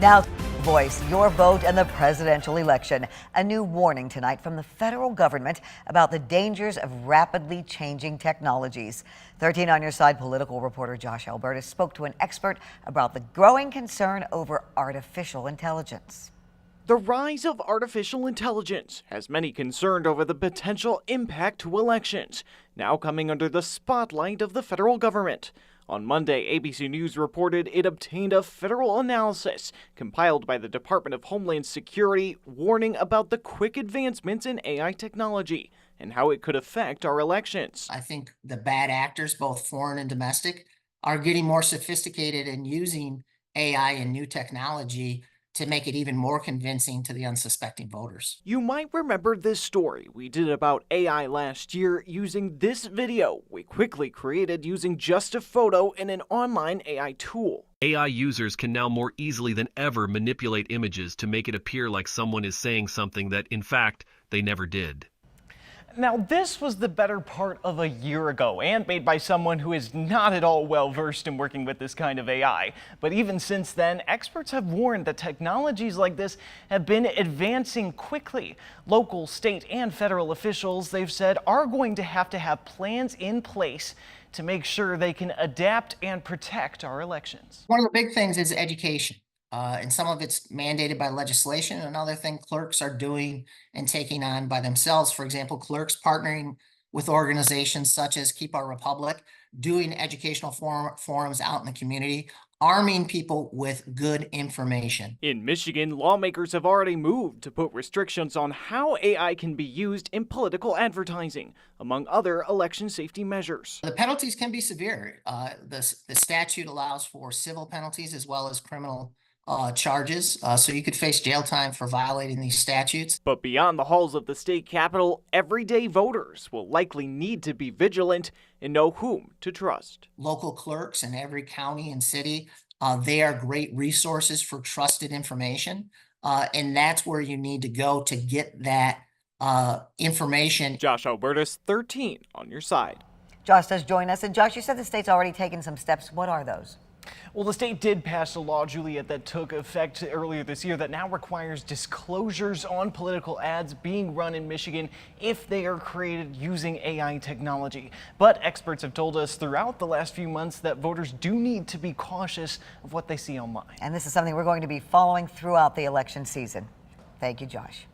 Now, Voice, your vote in the presidential election. A new warning tonight from the federal government about the dangers of rapidly changing technologies. 13 on your side political reporter Josh Albertus spoke to an expert about the growing concern over artificial intelligence. The rise of artificial intelligence has many concerned over the potential impact to elections, now coming under the spotlight of the federal government. On Monday, ABC News reported it obtained a federal analysis compiled by the Department of Homeland Security warning about the quick advancements in AI technology and how it could affect our elections. I think the bad actors, both foreign and domestic, are getting more sophisticated in using AI and new technology to make it even more convincing to the unsuspecting voters. You might remember this story we did about AI last year using this video we quickly created using just a photo in an online AI tool. AI users can now more easily than ever manipulate images to make it appear like someone is saying something that, in fact, they never did. Now, this was the better part of a year ago and made by someone who is not at all well versed in working with this kind of AI. But even since then, experts have warned that technologies like this have been advancing quickly. Local, state, and federal officials, they've said, are going to have plans in place to make sure they can adapt and protect our elections. One of the big things is education. And some of it's mandated by legislation. Another thing clerks are doing and taking on by themselves. For example, clerks partnering with organizations such as Keep Our Republic, doing educational forums out in the community, arming people with good information. In Michigan, lawmakers have already moved to put restrictions on how AI can be used in political advertising, among other election safety measures. The penalties can be severe. The statute allows for civil penalties as well as criminal charges, so you could face jail time for violating these statutes. But beyond the halls of the state capitol, everyday voters will likely need to be vigilant and know whom to trust. Local clerks in every county and city, they are great resources for trusted information, and that's where you need to go to get that information. Josh Albertus, 13 on your side. Josh does join us. And Josh, you said the state's already taken some steps. What are those? Well, the state did pass a law, Juliet, that took effect earlier this year that now requires disclosures on political ads being run in Michigan if they are created using AI technology. But experts have told us throughout the last few months that voters do need to be cautious of what they see online. And this is something we're going to be following throughout the election season. Thank you, Josh.